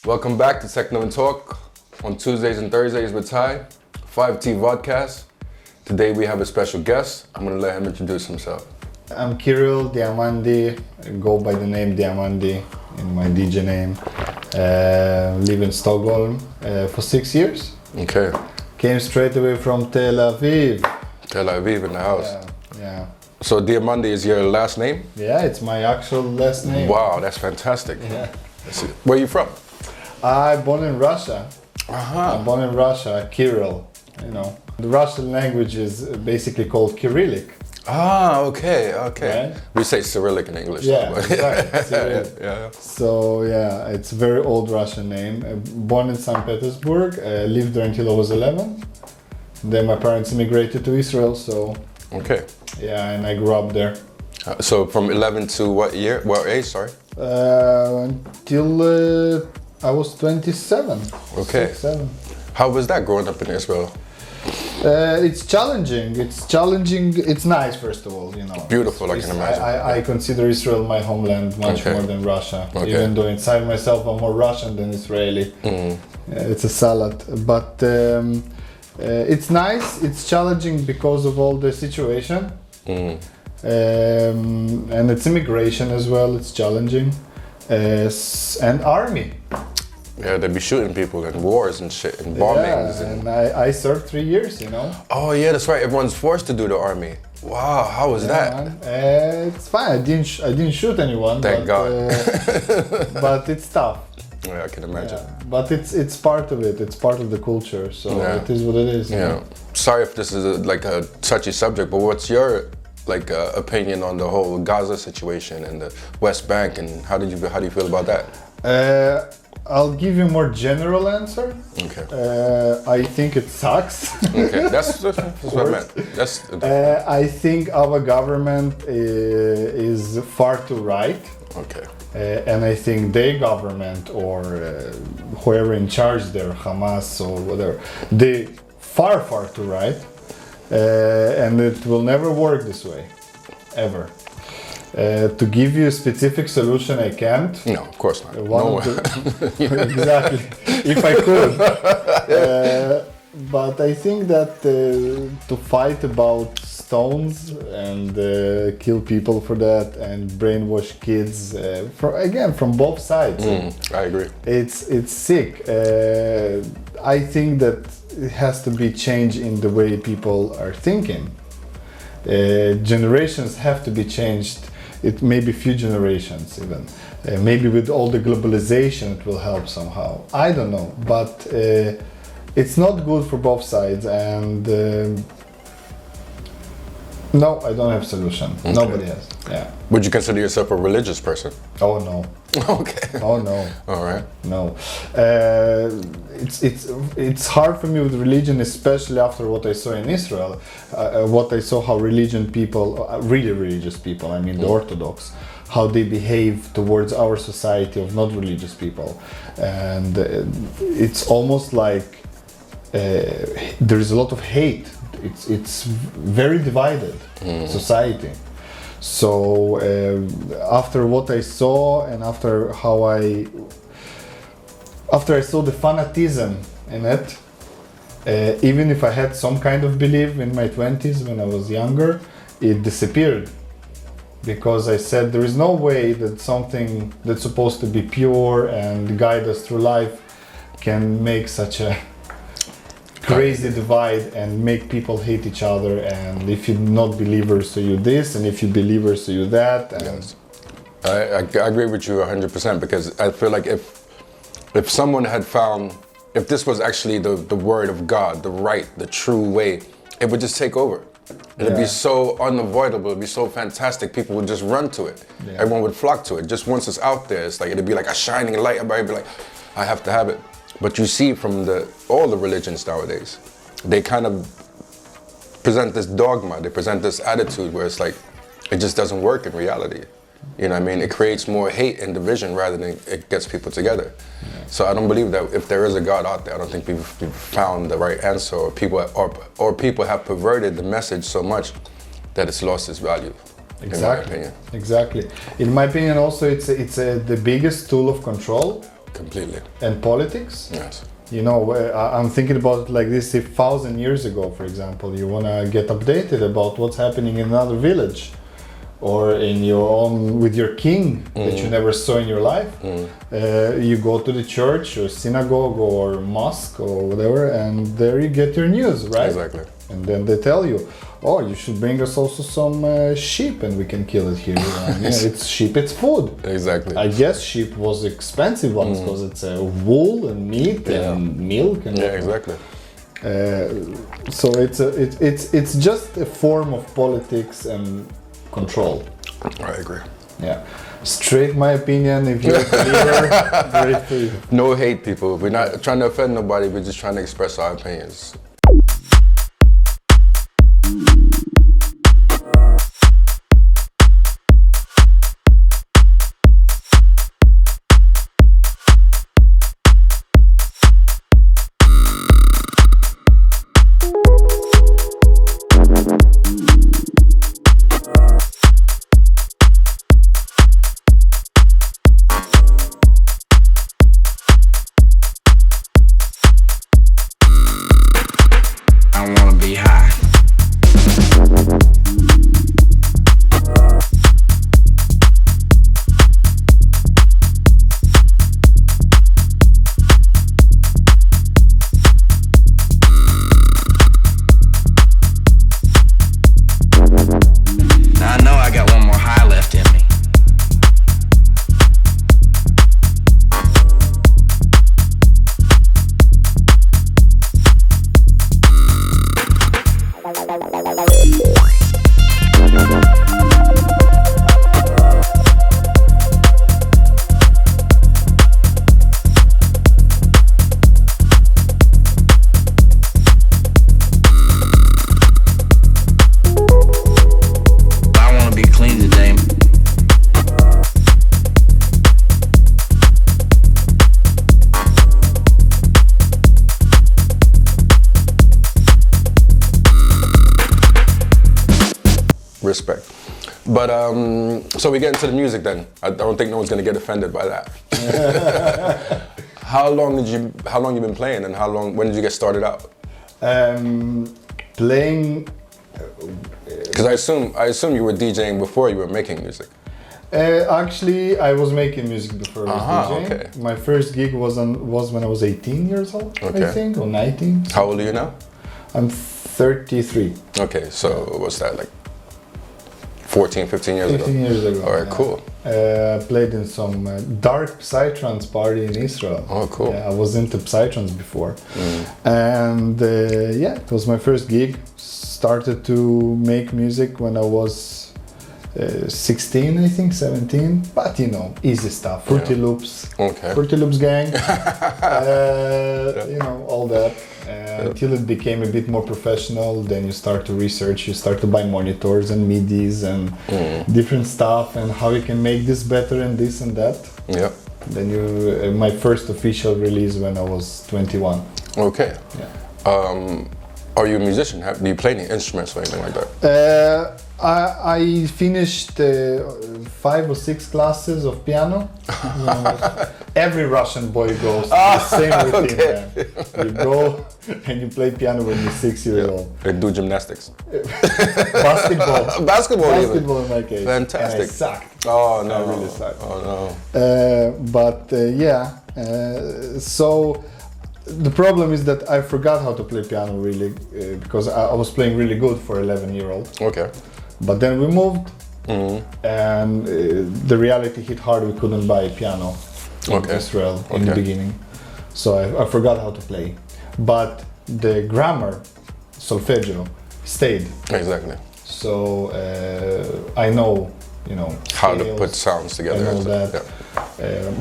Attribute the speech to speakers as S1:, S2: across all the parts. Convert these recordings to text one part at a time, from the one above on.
S1: Welcome back to Techno and Talk on Tuesdays and Thursdays with Ty, 5T Vodcast. Today we have a special guest. I'm going to let him introduce himself.
S2: I'm Kirill Diamandy. I go by the name Diamandy in my DJ name. Live in Stockholm for 6 years.
S1: Okay.
S2: Came straight away from Tel Aviv.
S1: Tel Aviv in the house.
S2: Yeah.
S1: So Diamandy is your last name?
S2: Yeah, it's my actual last name.
S1: Wow, that's fantastic.
S2: Yeah.
S1: Where are you from?
S2: I'm born in Russia.
S1: Uh-huh.
S2: I'm born in Russia, Kirill. You know, the Russian language is basically called Cyrillic.
S1: Ah, okay.
S2: Right?
S1: We say Cyrillic in English.
S2: Yeah,
S1: But
S2: exactly. Cyrillic.
S1: yeah.
S2: So yeah, it's a very old Russian name. Born in St. Petersburg, lived there until I was 11. Then my parents immigrated to Israel, so
S1: Okay.
S2: yeah, and I grew up there.
S1: So from 11 to what year? What age, sorry?
S2: Until I was 27.
S1: Okay.
S2: 6, 7.
S1: How was that growing up in Israel?
S2: It's challenging. It's nice, first of all, you know.
S1: Beautiful, I can imagine.
S2: I consider Israel my homeland much
S1: Okay.
S2: more than Russia.
S1: Okay.
S2: Even though inside myself I'm more Russian than Israeli. It's a salad. But it's nice. It's challenging because of all the situation. And it's immigration as well. It's challenging. And army.
S1: Yeah, they'd be shooting people and wars and shit and bombings.
S2: Yeah, and I served 3 years, you know.
S1: Oh yeah, that's right. Everyone's forced to do the army. Wow, how was that?
S2: Man. It's fine. I didn't shoot anyone.
S1: Thank God.
S2: But it's tough.
S1: Yeah, I can imagine.
S2: Yeah. But it's part of it. It's part of the culture. So
S1: Yeah.
S2: it is what it is. you
S1: Yeah.
S2: know.
S1: Sorry if this is a touchy subject, but what's your opinion on the whole Gaza situation and the West Bank, and how do you feel about that?
S2: I'll give you a more general answer.
S1: Okay.
S2: I think it sucks.
S1: Okay. That's what I meant. That's.
S2: I think our government is far too right.
S1: Okay.
S2: And I think their government or whoever in charge there, Hamas or whatever, they far too right. And it will never work this way, ever. To give you a specific solution, I can't.
S1: No, of course not.
S2: Exactly. If I could. But I think that to fight about stones and kill people for that and brainwash kids, from both sides.
S1: I agree.
S2: It's sick. I think that it has to be change in the way people are thinking. Generations have to be changed. It may be few generations even. Maybe with all the globalization it will help somehow. I don't know, but it's not good for both sides, and no, I don't have a solution. Okay. Nobody has. Yeah.
S1: Would you consider yourself a religious person?
S2: Oh no.
S1: Okay.
S2: Oh no.
S1: All right.
S2: No. It's hard for me with religion, especially after what I saw in Israel. What I saw how really religious people, I mean the Orthodox, how they behave towards our society of not religious people. And it's almost like there is a lot of hate. It's very divided society. So after what I saw and after I saw the fanatism in it, even if I had some kind of belief in my 20s when I was younger, it disappeared. Because I said there is no way that something that's supposed to be pure and guide us through life can make such a crazy divide and make people hate each other, and if you're not believers so you this, and if you're believers so you that. And
S1: yes. I agree with you 100%, because I feel like if someone had found, if this was actually the word of God, the right, the true way, it would just take over. It'd be so unavoidable, it'd be so fantastic, people would just run to it. Yeah. Everyone would flock to it. Just once it's out there, it's like it'd be like a shining light, everybody would be like, I have to have it. But you see from all the religions nowadays, they kind of present this dogma, they present this attitude where it's like, it just doesn't work in reality. You know what I mean? It creates more hate and division rather than it gets people together. Yeah. So I don't believe that if there is a God out there, I don't think we've found the right answer, or people have perverted the message so much that it's lost its value.
S2: Exactly.
S1: In my opinion.
S2: Exactly. In my opinion, also, it's the biggest tool of control
S1: Completely.
S2: And politics.
S1: Yes.
S2: You know, I'm thinking about it like this: if 1,000 years ago, for example, you wanna get updated about what's happening in another village, or in your own with your king that you never saw in your life, you go to the church or synagogue or mosque or whatever, and there you get your news, right?
S1: Exactly.
S2: And then they tell you, oh, you should bring us also some sheep and we can kill it here. And, yeah, it's sheep, it's food.
S1: Exactly.
S2: I guess sheep was expensive ones because it's wool and meat and milk. And
S1: exactly.
S2: So it's just a form of politics and control.
S1: I agree.
S2: Yeah. Straight my opinion, if you're a believer, great for you.
S1: No hate, people. We're not trying to offend nobody, we're just trying to express our opinions. Respect. But so we get into the music then. I don't think no one's gonna get offended by that. How long you been playing, and when did you get started out?
S2: Playing.
S1: Because I assume you were DJing before you were making music.
S2: Actually, I was making music before I was DJing.
S1: Okay.
S2: My first gig was when I was 18 years old, I think, or 19.
S1: How old are you now?
S2: I'm 33.
S1: Okay, so what's that, like 14, 15 years ago?
S2: 15 years ago.
S1: All right, cool.
S2: Played in some dark psytrance party in Israel.
S1: Oh, cool.
S2: Yeah, I was into psytrance before. And yeah, it was my first gig. Started to make music when I was 16, I think, 17. But you know, easy stuff. Fruity Loops.
S1: Okay.
S2: Fruity Loops gang. You know, all that. Until it became a bit more professional, then you start to research, you start to buy monitors and MIDIs and different stuff and how you can make this better and this and that.
S1: Yeah.
S2: Then my first official release when I was 21.
S1: Okay.
S2: Yeah.
S1: Are you a musician? Do you play any instruments or anything like that?
S2: I finished 5 or 6 classes of piano. You know, every Russian boy goes to the same routine.
S1: Okay.
S2: Man. You go and you play piano when you're 6 years old.
S1: And do gymnastics.
S2: Basketball.
S1: Basketball
S2: in my case.
S1: Fantastic.
S2: And I sucked.
S1: Oh no.
S2: I really sucked.
S1: Oh no.
S2: Yeah. So the problem is that I forgot how to play piano really because I was playing really good for 11-year-old.
S1: Okay.
S2: But then we moved and the reality hit hard. We couldn't buy a piano in Israel in the beginning. So I forgot how to play. But the grammar, solfeggio, stayed.
S1: Exactly.
S2: So I know, you know,
S1: how
S2: scales,
S1: to put sounds together.
S2: I know that.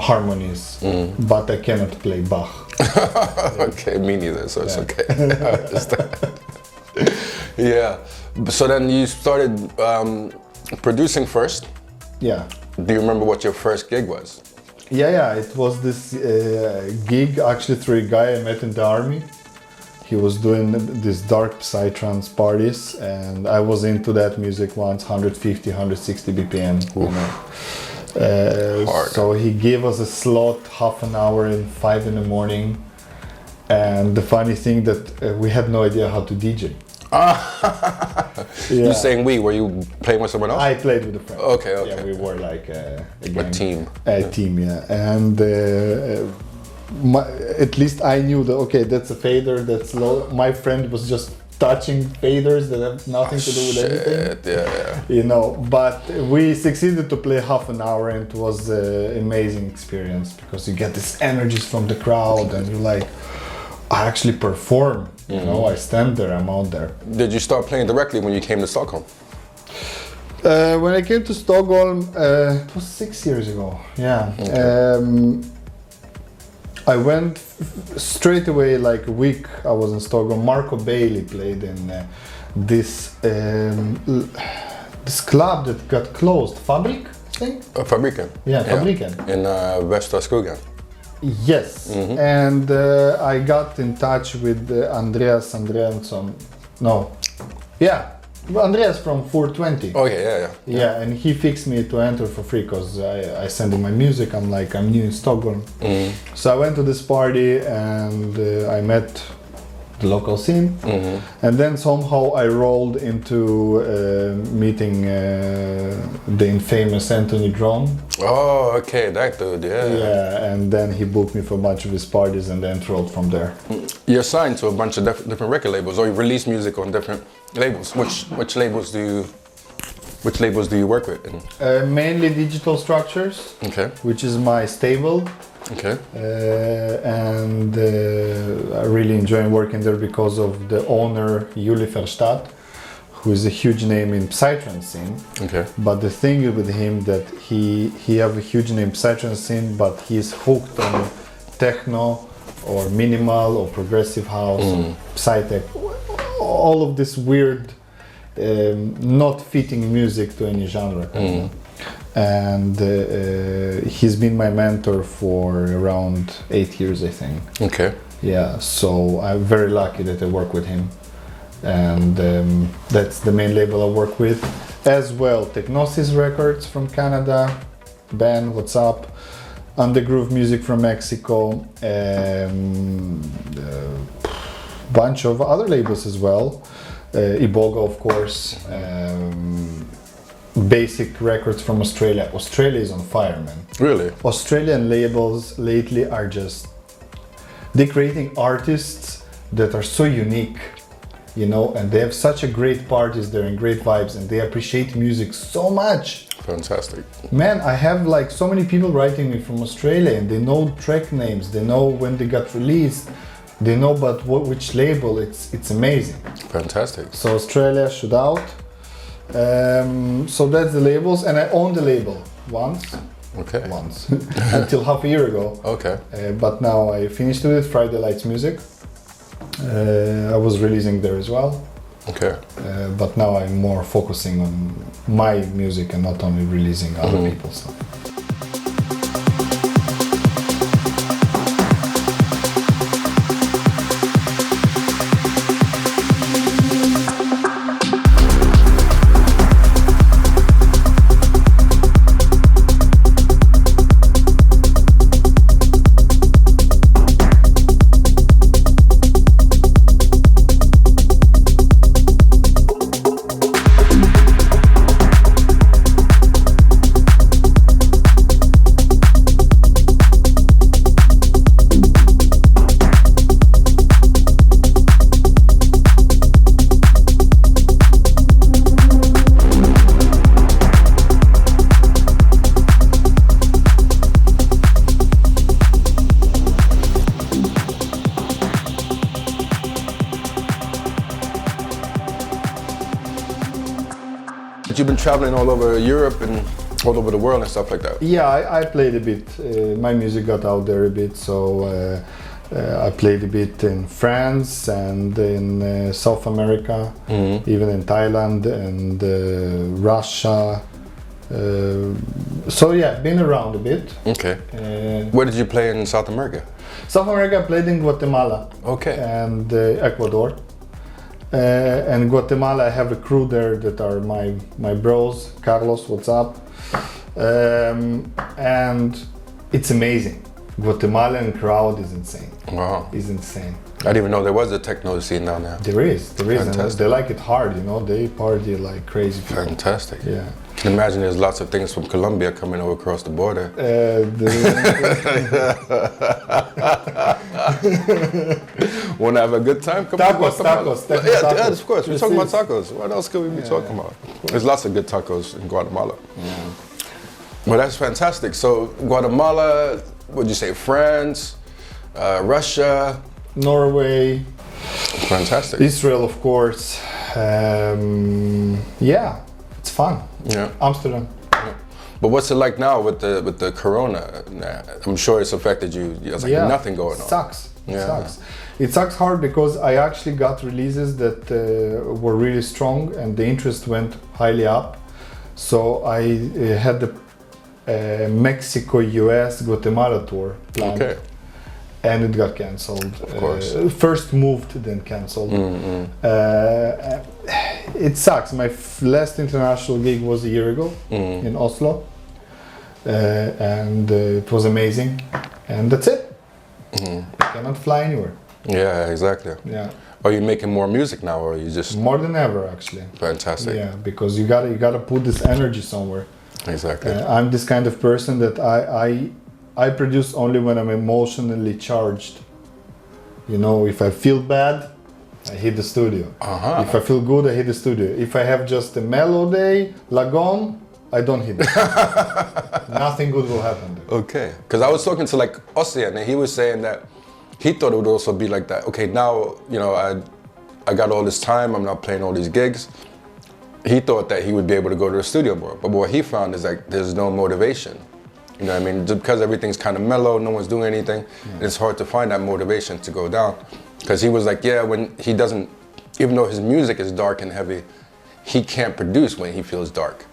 S2: Harmonies, but I cannot play Bach.
S1: Okay, me neither, so it's okay. I understand. Yeah. So then you started producing first.
S2: Yeah.
S1: Do you remember what your first gig was?
S2: Yeah. It was this gig actually through a guy I met in the army. He was doing these dark psytrance parties, and I was into that music once, 150, 160 BPM. You know.
S1: Hard.
S2: So he gave us a slot, half an hour in 5 in the morning. And the funny thing that we had no idea how to DJ.
S1: You saying we? Were you playing with someone else?
S2: I played with a friend.
S1: Okay.
S2: Yeah, we were like a gang.
S1: Team.
S2: A team, yeah. And at least I knew that, okay, that's a fader, that's low. My friend was just touching faders that have nothing to do with anything.
S1: Yeah.
S2: You know, but we succeeded to play half an hour, and it was an amazing experience because you get these energies from the crowd and you're like, I actually perform. You know, I stand there, I'm out there.
S1: Did you start playing directly when you came to Stockholm?
S2: When I came to Stockholm, it was 6 years ago. Yeah.
S1: Okay.
S2: I went straight away, like a week I was in Stockholm. Marco Bailey played in this club that got closed, Fabrik, I think?
S1: Fabriken.
S2: Yeah, Fabriken.
S1: In Västra Skogen.
S2: Yes, and I got in touch with Andreas Andreasson. No, yeah, Andreas from 420.
S1: Oh yeah.
S2: Yeah, and he fixed me to enter for free because I sent him my music. I'm like, I'm new in Stockholm. So I went to this party and I met the local scene. And then somehow I rolled into meeting the infamous Anthony Drone.
S1: Oh, okay, that dude, yeah.
S2: Yeah, and then he booked me for a bunch of his parties and then rolled from there.
S1: You're signed to a bunch of different record labels, or you release music on different labels. Which labels do you work with?
S2: Mainly Digital Structures,
S1: Okay.
S2: which is my stable.
S1: Okay.
S2: And I really enjoy working there because of the owner, Juli Verstadt, who is a huge name in Psytrance scene.
S1: Okay.
S2: But the thing with him that he have a huge name in Psytrance scene, but he's hooked on techno or minimal or progressive house, or psytech, all of this weird, not fitting music to any genre. And he's been my mentor for around 8 years, I think.
S1: Okay.
S2: Yeah, so I'm very lucky that I work with him. And that's the main label I work with. As well, Technosis Records from Canada, Ben, what's up? Undergroove Music from Mexico, bunch of other labels as well. Iboga, of course. Basic Records from Australia. Australia is on fire, man.
S1: Really?
S2: Australian labels lately are just, they're creating artists that are so unique, you know, and they have such a great parties there and great vibes, and they appreciate music so much.
S1: Fantastic.
S2: Man, I have like so many people writing me from Australia, and they know track names, they know when they got released, they know about which label. It's amazing.
S1: Fantastic.
S2: So Australia, shout out. So that's the labels, and I owned the label once, until half a year ago.
S1: Okay.
S2: But now I finished with it, Friday Lights Music. I was releasing there as well.
S1: Okay.
S2: But now I'm more focusing on my music and not only releasing other people's stuff.
S1: But you've been traveling all over Europe and all over the world and stuff like that.
S2: Yeah, I played a bit. My music got out there a bit, so I played a bit in France and in South America, even in Thailand and Russia. So yeah, been around a bit.
S1: Okay. Where did you play in South America?
S2: South America, I played in Guatemala.
S1: Okay.
S2: And Ecuador. And Guatemala, I have a crew there that are my bros. Carlos, what's up? And it's amazing. Guatemalan crowd is insane.
S1: Wow.
S2: Is insane.
S1: I didn't even know there was a techno scene down there.
S2: There is. And
S1: Fantastic.
S2: they like it hard, you know. They party like crazy people.
S1: Fantastic.
S2: Yeah.
S1: I can imagine there's lots of things from Colombia coming over across the border. Want to have a good time? Come
S2: Tacos,
S1: to Guatemala.
S2: tacos.
S1: Yeah, of course. We're talking about tacos. What else could we be talking about? There's lots of good tacos in Guatemala.
S2: Yeah.
S1: Well, that's fantastic. So Guatemala, would you say France, Russia?
S2: Norway.
S1: Fantastic.
S2: Israel, of course. Yeah, it's fun.
S1: Yeah.
S2: Amsterdam.
S1: But what's it like now with the corona? I'm sure it's affected you. It's like nothing going on.
S2: Sucks.
S1: Yeah.
S2: It sucks. It sucks hard because I actually got releases that were really strong and the interest went highly up. So I had the Mexico, US, Guatemala tour planned.
S1: Okay.
S2: And it got cancelled.
S1: Of course.
S2: First moved, then cancelled. It sucks. My last international gig was a year ago in Oslo. And it was amazing. And that's it. I cannot fly anywhere.
S1: Yeah, exactly.
S2: Yeah.
S1: Are you making more music now, or are you just
S2: More than ever, actually.
S1: fantastic?
S2: Yeah, because you gotta put this energy somewhere.
S1: Exactly.
S2: I'm this kind of person that I produce only when I'm emotionally charged. You know, if I feel bad, I hit the studio. If I feel good, I hit the studio. If I have just a mellow day, lagon, I don't hit it. Nothing good will happen there.
S1: Okay. Because I was talking to like Ossian, and he was saying that he thought it would also be like that. Okay, now, you know, I got all this time, I'm not playing all these gigs. He thought that he would be able to go to the studio more. But what he found is like there's no motivation. You know what I mean? Just because everything's kind of mellow, no one's doing anything, it's hard to find that motivation to go down. Because he was like, yeah, when he doesn't, even though his music is dark and heavy, he can't produce when he feels dark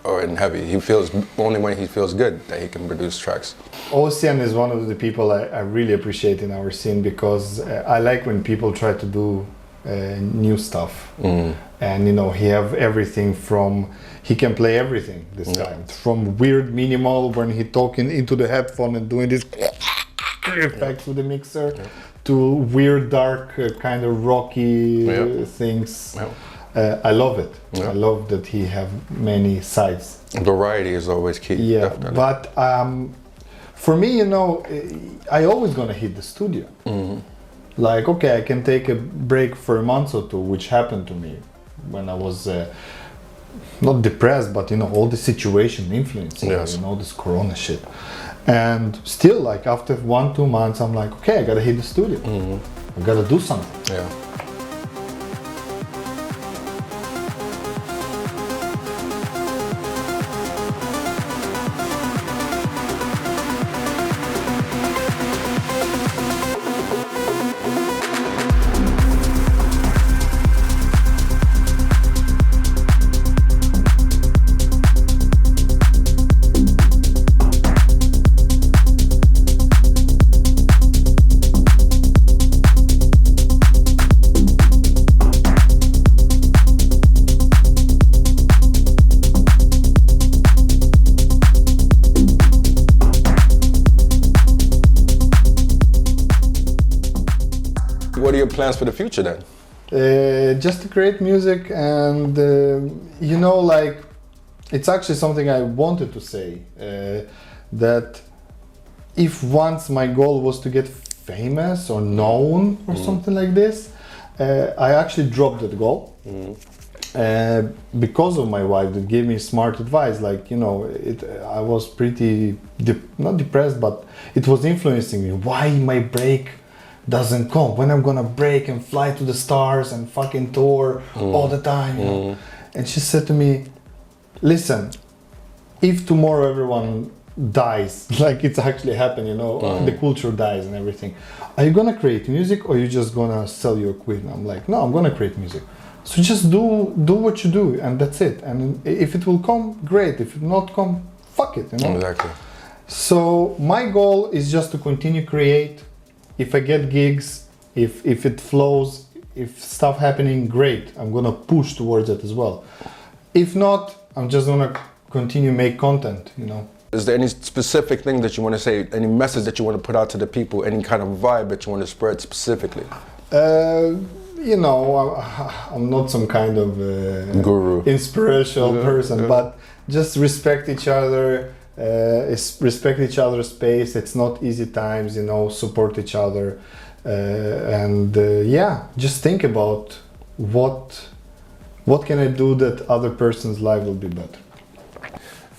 S1: or and heavy. He feels only when he feels good that he can produce tracks.
S2: Ocean is one of the people I really appreciate in our scene because I like when people try to do new stuff. And you know, he have everything from, he can play everything, this guy. From weird minimal when he talking into the headphone and doing this effects with the mixer to weird dark kind of rocky things. I love it. I love that he have many sides.
S1: Variety is always key.
S2: Yeah,
S1: definitely.
S2: but for me, you know, I always gonna hit the studio. Like, okay, I can take a break for a month or two, which happened to me when I was not depressed, but you know, all the situation influencing me, you know, this corona shit. And still, like after 1-2 months, I'm like, okay, I gotta hit the studio. I gotta do something.
S1: Yeah. What are your plans for the future then?
S2: Just to create music and you know, like it's actually something I wanted to say that if once my goal was to get famous or known or something like this, I actually dropped that goal because of my wife that gave me smart advice. Like, you know, I was pretty not depressed, but it was influencing me. Why my break doesn't come? When I'm gonna break and fly to the stars and fucking tour all the time, you know? And she said to me, listen, if tomorrow everyone dies, like it's actually happened, you know, the culture dies and everything, are you gonna create music or are you just gonna sell your queen? I'm like, no, I'm gonna create music. So just do what you do and that's it. And if it will come, great. If it not come, fuck it, you know?
S1: Exactly.
S2: So my goal is just to continue create. If I get gigs, if it flows, if stuff happening, great. I'm gonna push towards it as well. If not, I'm just gonna continue make content, you know.
S1: Is there any specific thing that you want to say, any message that you want to put out to the people, any kind of vibe that you want to spread specifically?
S2: You know, I'm not some kind of
S1: Guru,
S2: inspirational person, but just respect each other, respect each other's space. It's not easy times, you know, support each other, and just think about what can I do that other person's life will be better.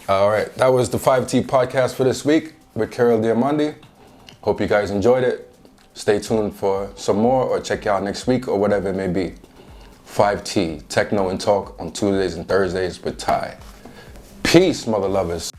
S1: All right, that was the 5T podcast for this week with Karol Diamandy. Hope you guys enjoyed it. Stay tuned for some more, or check out next week, or whatever it may be. 5T, Techno and Talk on Tuesdays and Thursdays with Ty. Peace, mother lovers.